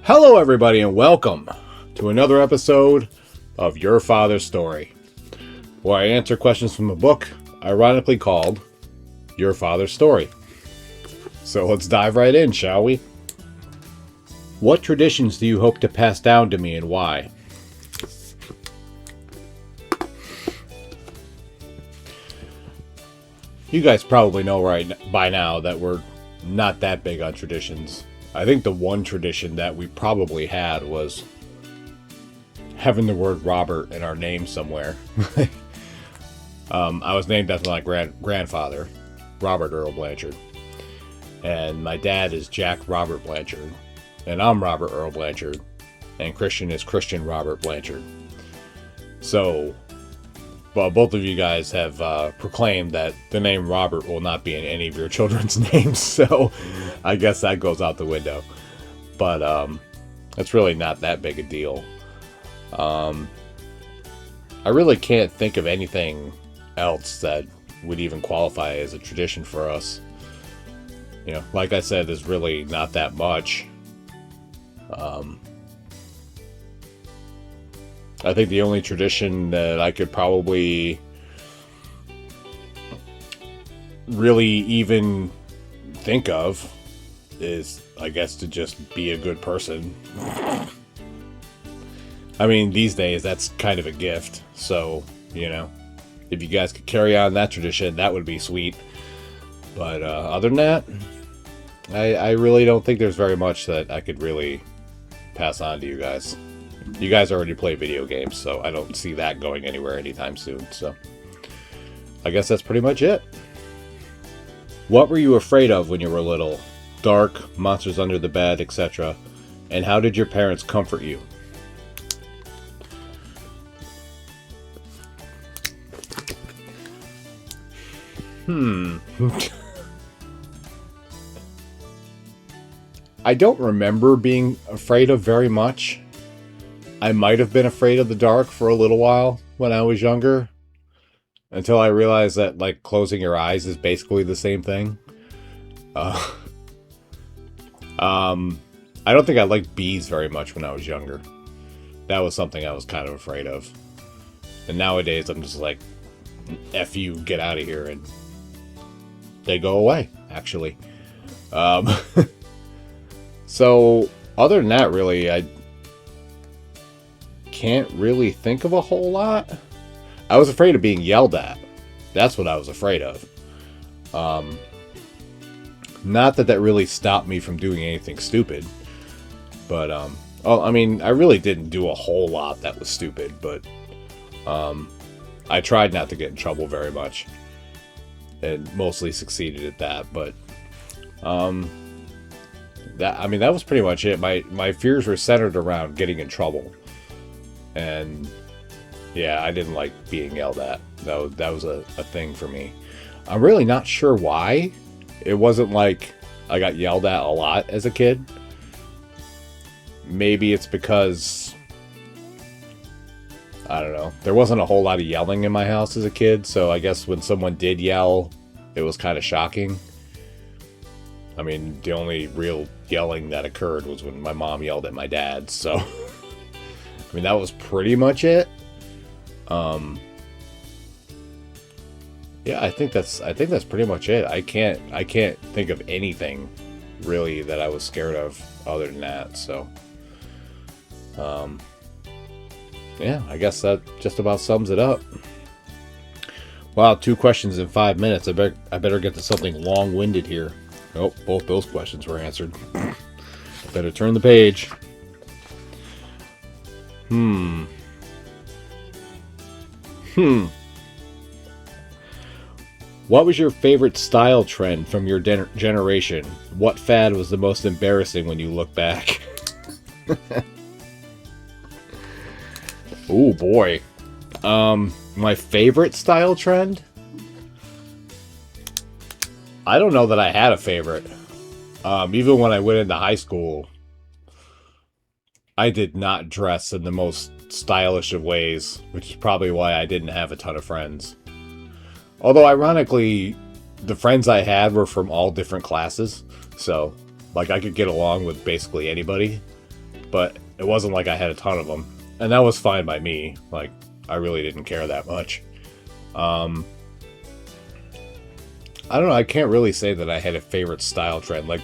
Hello, everybody, and welcome to another episode of Your Father's Story, where I answer questions from a book ironically called Your Father's Story. So let's dive right in, shall we? What traditions do you hope to pass down to me and why? You guys probably know right by now that we're not that big on traditions. I think the one tradition that we probably had was having the word Robert in our name somewhere. I was named after my grandfather, Robert Earl Blanchard. And my dad is Jack Robert Blanchard. And I'm Robert Earl Blanchard. And Christian is Christian Robert Blanchard. So, well, both of you guys have proclaimed that the name Robert will not be in any of your children's names. So, I guess that goes out the window. But it's really not that big a deal. I really can't think of anything else that would even qualify as a tradition for us. You know, like I said, there's really not that much. I think the only tradition that I could probably really even think of is, I guess, to just be a good person. I mean, these days, that's kind of a gift. So, you know, if you guys could carry on that tradition, that would be sweet. But other than that, I really don't think there's very much that I could really pass on to you guys. You guys already play video games, so I don't see that going anywhere anytime soon. So I guess that's pretty much it. What were you afraid of when you were little? Dark, monsters under the bed, etc. And how did your parents comfort you? I don't remember being afraid of very much. I might have been afraid of the dark for a little while when I was younger, until I realized that, like, closing your eyes is basically the same thing. I don't think I liked bees very much when I was younger. That was something I was kind of afraid of. And nowadays I'm just like, F you, get out of here, and they go away, actually. So, other than that, really, I can't really think of a whole lot. I was afraid of being yelled at. That's what I was afraid of. Not that really stopped me from doing anything stupid. But, I mean, I really didn't do a whole lot that was stupid, but I tried not to get in trouble very much. And mostly succeeded at that, but that was pretty much it. My fears were centered around getting in trouble. And yeah, I didn't like being yelled at. That was a thing for me. I'm really not sure why. It wasn't like I got yelled at a lot as a kid. Maybe it's because, I don't know, there wasn't a whole lot of yelling in my house as a kid, so I guess when someone did yell, it was kind of shocking. I mean, the only real yelling that occurred was when my mom yelled at my dad, so I mean, that was pretty much it. Yeah, I think that's pretty much it. I can't think of anything really that I was scared of other than that. So, yeah, I guess that just about sums it up. Wow, 2 questions in 5 minutes. I better get to something long-winded here. Oh, both those questions were answered. Better turn the page. What was your favorite style trend from your generation? What fad was the most embarrassing when you look back? Oh boy. My favorite style trend? I don't know that I had a favorite. Even when I went into high school, I did not dress in the most stylish of ways, which is probably why I didn't have a ton of friends. Although, ironically, the friends I had were from all different classes, so, like, I could get along with basically anybody. but it wasn't like I had a ton of them, and that was fine by me. Like, I really didn't care that much. I don't know, I can't really say that I had a favorite style trend. Like,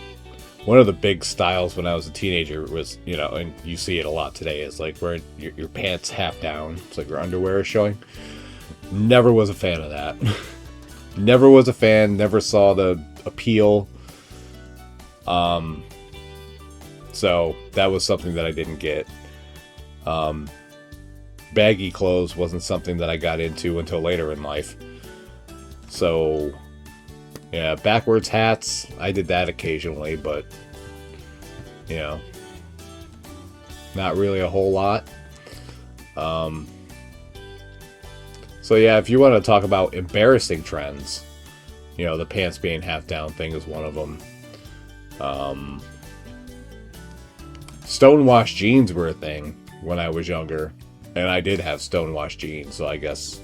one of the big styles when I was a teenager was, you know, and you see it a lot today, is like wearing your pants half down. It's like your underwear is showing. Never was a fan of that. Never was a fan, never saw the appeal. So that was something that I didn't get. Baggy clothes wasn't something that I got into until later in life. So, yeah, backwards hats, I did that occasionally, but, you know, not really a whole lot. So yeah, if you want to talk about embarrassing trends, you know, the pants being half down thing is one of them. Stonewashed jeans were a thing when I was younger, and I did have stonewashed jeans, so I guess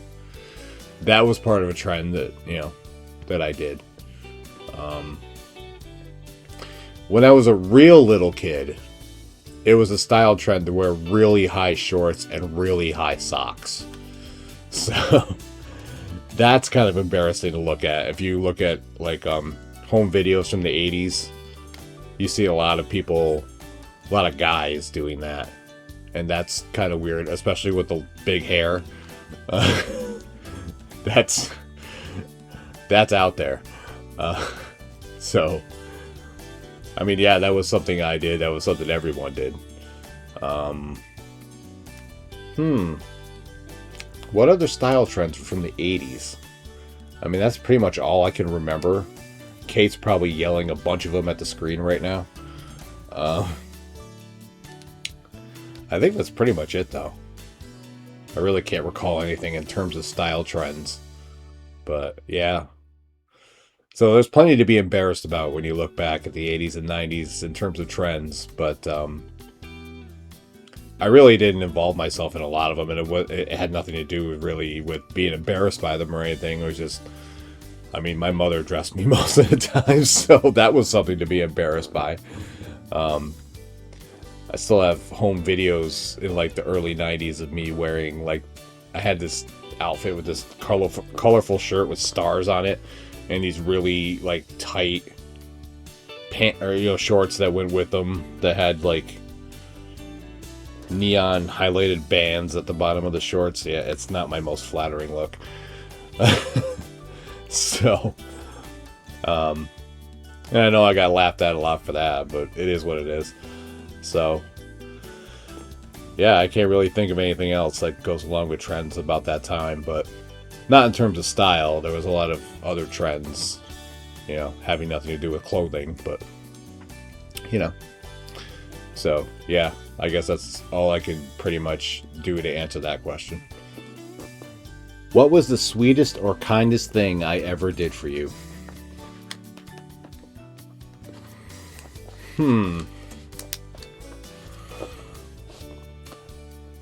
that was part of a trend that, you know, that I did. When I was a real little kid, it was a style trend to wear really high shorts and really high socks. So that's kind of embarrassing to look at. If you look at like home videos from the 80s, you see a lot of people, a lot of guys doing that, and that's kind of weird, especially with the big hair. That's out there. So I mean, yeah, that was something I did. That was something everyone did. What other style trends were from the 80s? I mean, that's pretty much all I can remember. Kate's probably yelling a bunch of them at the screen right now. I think that's pretty much it, though. I really can't recall anything in terms of style trends. But, yeah. So there's plenty to be embarrassed about when you look back at the 80s and 90s in terms of trends. But I really didn't involve myself in a lot of them. And it had nothing to do really with being embarrassed by them or anything. It was just, I mean, my mother dressed me most of the time. So that was something to be embarrassed by. I still have home videos in like the early 90s of me wearing, like, I had this outfit with this colorful shirt with stars on it, and these really like tight shorts that went with them that had like neon highlighted bands at the bottom of the shorts. Yeah, it's not my most flattering look. So, and I know I got laughed at a lot for that, but it is what it is. So, yeah, I can't really think of anything else that goes along with trends about that time, but not in terms of style. There was a lot of other trends, you know, having nothing to do with clothing, but, you know. So, yeah, I guess that's all I can pretty much do to answer that question. What was the sweetest or kindest thing I ever did for you?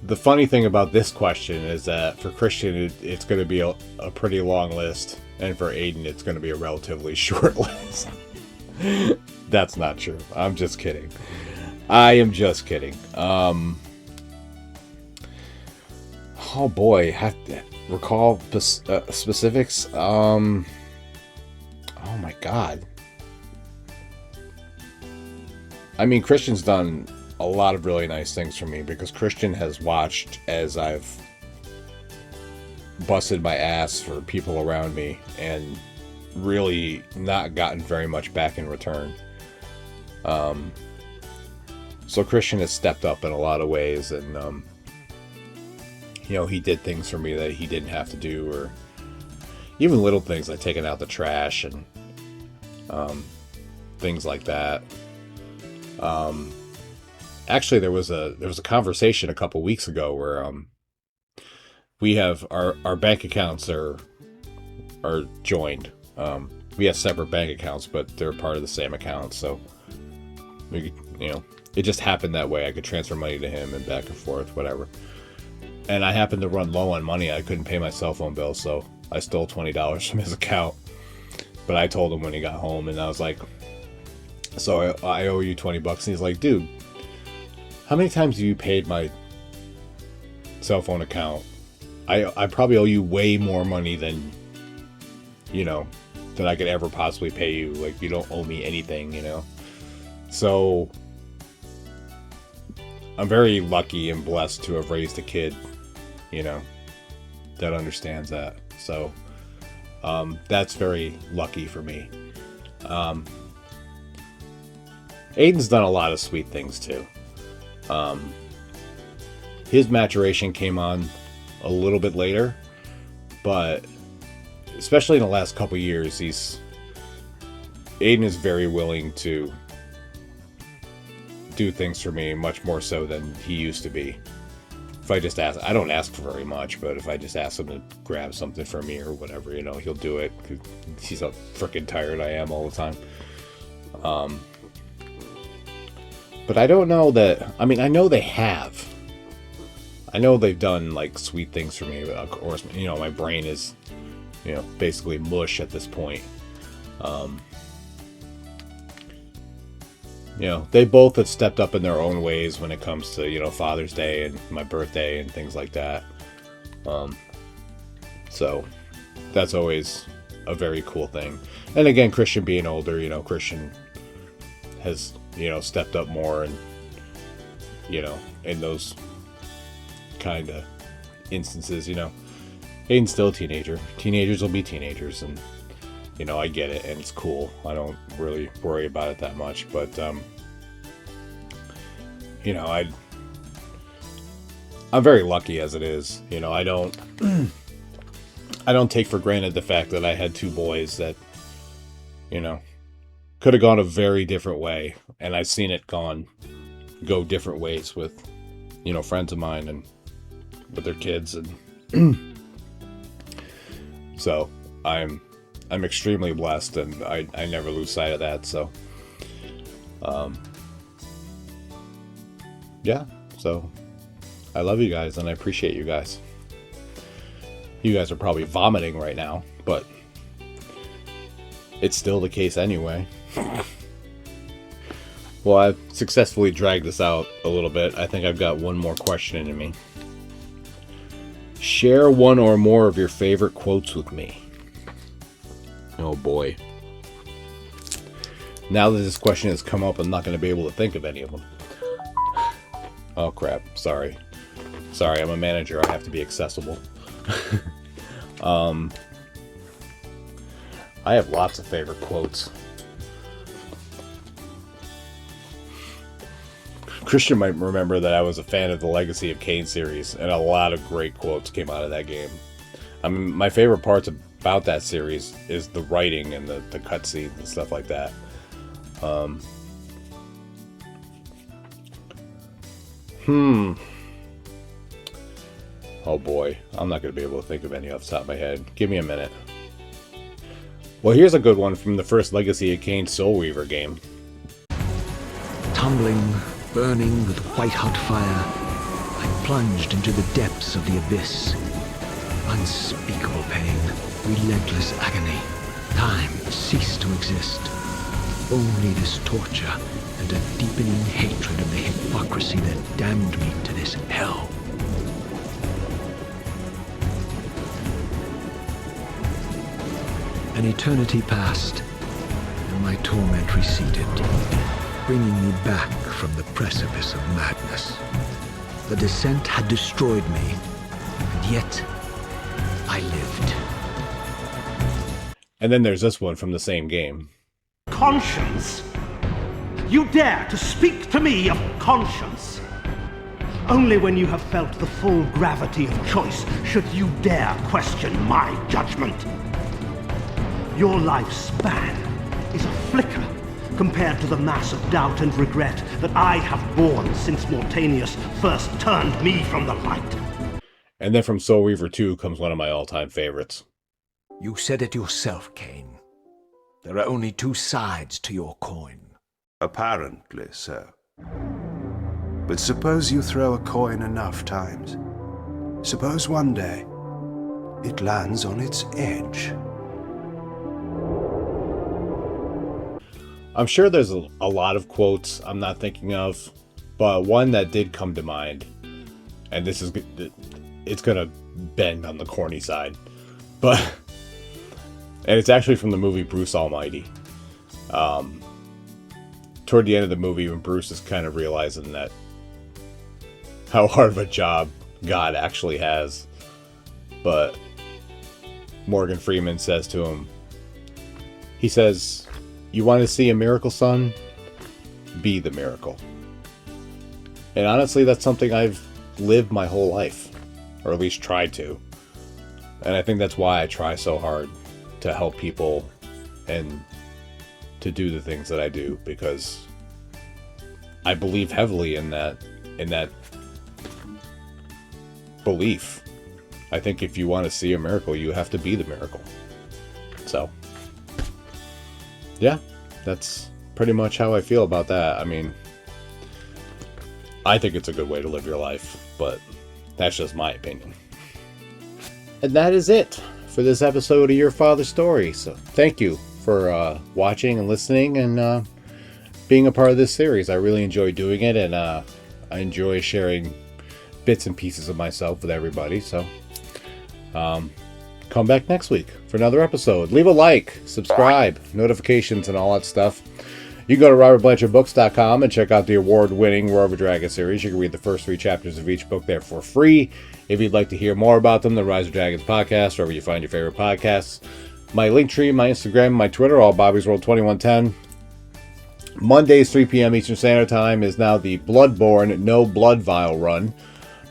The funny thing about this question is that for Christian, it's going to be a pretty long list, and for Aiden, it's going to be a relatively short list. That's not true. I'm just kidding. I am just kidding. Oh boy, have to recall specifics. Oh my god. I mean, Christian's done a lot of really nice things for me, because Christian has watched as I've busted my ass for people around me and really not gotten very much back in return. So Christian has stepped up in a lot of ways, and you know, he did things for me that he didn't have to do, or even little things like taking out the trash and things like that. Actually, there was a conversation a couple weeks ago where we have our bank accounts are joined. We have separate bank accounts, but they're part of the same account. So we, you know, it just happened that way. I could transfer money to him and back and forth, whatever. And I happened to run low on money. I couldn't pay my cell phone bill, so I stole $20 from his account. But I told him when he got home, and I was like, "So I owe you $20." And he's like, "Dude, how many times have you paid my cell phone account? I probably owe you way more money than, you know, than I could ever possibly pay you. Like, you don't owe me anything, you know? So I'm very lucky and blessed to have raised a kid, you know, that understands that. So that's very lucky for me. Aiden's done a lot of sweet things too. His maturation came on a little bit later, but especially in the last couple years, Aiden is very willing to do things for me, much more so than he used to be. If I just ask, I don't ask for very much, but if I just ask him to grab something for me or whatever, you know, he'll do it. He's how freaking tired I am all the time. But I don't know that, I mean, I know they have. I know they've done, like, sweet things for me, but of course, you know, my brain is, you know, basically mush at this point. You know, they both have stepped up in their own ways when it comes to, you know, Father's Day and my birthday and things like that. So that's always a very cool thing. And again, Christian being older, you know, Christian has, you know, stepped up more and, you know, in those kind of instances, you know. Aiden's still a teenager. Teenagers will be teenagers, and, you know, I get it, and it's cool. I don't really worry about it that much, but, you know, I'm very lucky as it is. You know, I don't take for granted the fact that I had two boys that, you know, could have gone a very different way, and I've seen it go different ways with, you know, friends of mine and with their kids, and so I'm extremely blessed, and I never lose sight of that. So yeah, so I love you guys, and I appreciate you guys. You guys are probably vomiting right now, but it's still the case anyway. Well, I've successfully dragged this out a little bit. I think I've got one more question in me. Share one or more of your favorite quotes with me. Oh boy. Now that this question has come up, I'm not going to be able to think of any of them. Oh crap, sorry. Sorry, I'm a manager, I have to be accessible. I have lots of favorite quotes. Christian might remember that I was a fan of the Legacy of Kain series, and a lot of great quotes came out of that game. I mean, my favorite parts about that series is the writing and the cutscenes and stuff like that. Oh boy, I'm not going to be able to think of any off the top of my head. Give me a minute. Well, here's a good one from the first Legacy of Kain Soul Reaver game. Tumbling, burning with white-hot fire, I plunged into the depths of the abyss. Unspeakable pain, relentless agony. Time ceased to exist. Only this torture and a deepening hatred of the hypocrisy that damned me to this hell. An eternity passed, and my torment receded, bringing me back from the precipice of madness. The descent had destroyed me, and yet I lived. And then there's this one from the same game. Conscience? You dare to speak to me of conscience? Only when you have felt the full gravity of choice should you dare question my judgment. Your lifespan is a flicker compared to the mass of doubt and regret that I have borne since Mortanius first turned me from the light. And then from Soul Reaver 2 comes one of my all-time favorites. You said it yourself, Kain. There are only two sides to your coin. Apparently so. But suppose you throw a coin enough times. Suppose one day it lands on its edge. I'm sure there's a lot of quotes I'm not thinking of, But one that did come to mind, and this is, it's gonna bend on the corny side, but, and it's actually from the movie Bruce Almighty. Toward the end of the movie, when Bruce is kind of realizing that how hard of a job God actually has, but Morgan Freeman says to him, he says, "You want to see a miracle, son? Be the miracle." And honestly, that's something I've lived my whole life, or at least tried to. And I think that's why I try so hard to help people and to do the things that I do, because I believe heavily in that belief. I think if you want to see a miracle, you have to be the miracle. So, yeah, that's pretty much how I feel about that. I mean, I think it's a good way to live your life, but that's just my opinion. And that is it for this episode of Your Father's Story. So thank you for watching and listening and being a part of this series. I really enjoy doing it, and I enjoy sharing bits and pieces of myself with everybody. So come back next week for another episode. Leave a like, subscribe, notifications, and all that stuff. You can go to robertblanchardbooks.com and check out the award-winning Roar of a Dragon series. You can read the first 3 chapters of each book there for free. If you'd like to hear more about them, the Rise of Dragons podcast, wherever you find your favorite podcasts. My Linktree, my Instagram, my Twitter, all Bobby's World 2110. Mondays, 3 p.m. Eastern Standard Time is now the Bloodborne No Blood Vial run.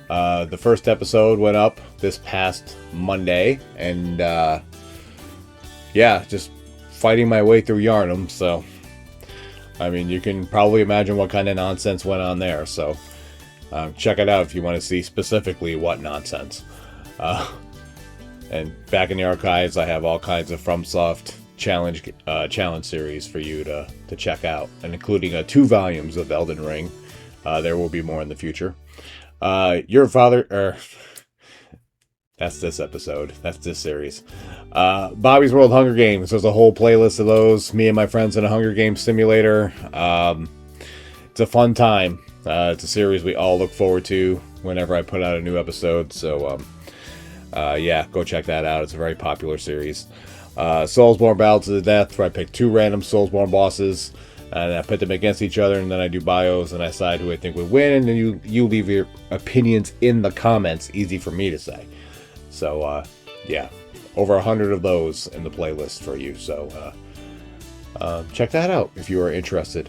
The first episode went up this past Monday, and yeah, just fighting my way through Yarnum, so I mean, you can probably imagine what kind of nonsense went on there, so check it out if you want to see specifically what nonsense. And back in the archives, I have all kinds of FromSoft challenge series for you to check out, and including 2 volumes of Elden Ring. There will be more in the future. Your Father, that's this episode. That's this series. Bobby's World Hunger Games. There's a whole playlist of those. Me and my friends in a Hunger Games simulator. It's a fun time. It's a series we all look forward to whenever I put out a new episode. So, yeah, go check that out. It's a very popular series. Soulsborne Battle to the Death, where I pick 2 random Soulsborne bosses, and I put them against each other, and then I do bios, and I decide who I think would win, and then you leave your opinions in the comments. Easy for me to say. So, yeah, over 100 of those in the playlist for you. So, check that out if you are interested.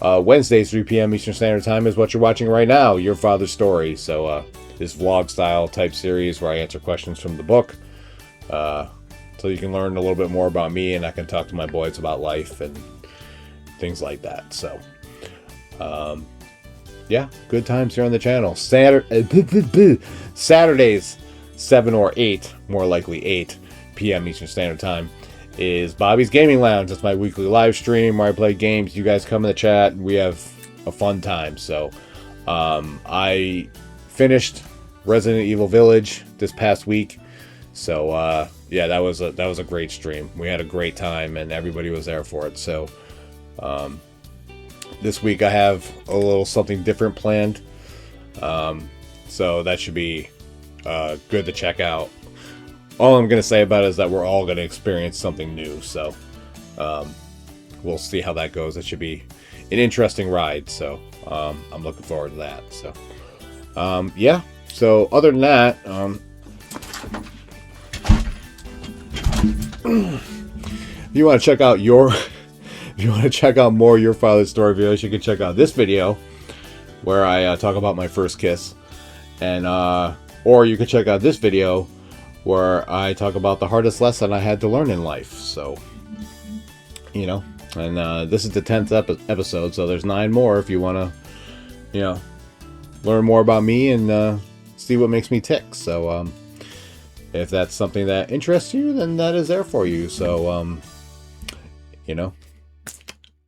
Wednesdays, 3 p.m. Eastern Standard Time is what you're watching right now, Your Father's Story. So, this vlog-style type series where I answer questions from the book. So you can learn a little bit more about me, and I can talk to my boys about life and things like that. So, yeah, good times here on the channel. Saturdays, 7 or 8, more likely 8 p.m. Eastern Standard Time, is Bobby's Gaming Lounge. That's my weekly live stream where I play games. You guys come in the chat, and we have a fun time. So, I finished Resident Evil Village this past week. So, yeah, that was a great stream. We had a great time, and everybody was there for it. So, this week I have a little something different planned. So that should be good to check out. All I'm going to say about it is that we're all going to experience something new. So, we'll see how that goes. It should be an interesting ride. So, I'm looking forward to that. So, yeah. So, other than that, if you want to check out more Your Father's Story videos, you can check out this video where I talk about my first kiss, and or you can check out this video where I talk about the hardest lesson I had to learn in life. So, you know, and this is the 10th episode, so there's 9 more if you want to, you know, learn more about me and see what makes me tick. So, if that's something that interests you, then that is there for you. So, you know,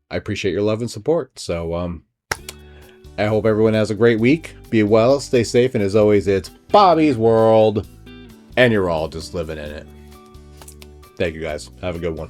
I appreciate your love and support. So, I hope everyone has a great week. Be well, stay safe, and as always, it's Bobby's World, and you're all just living in it. Thank you, guys. Have a good one.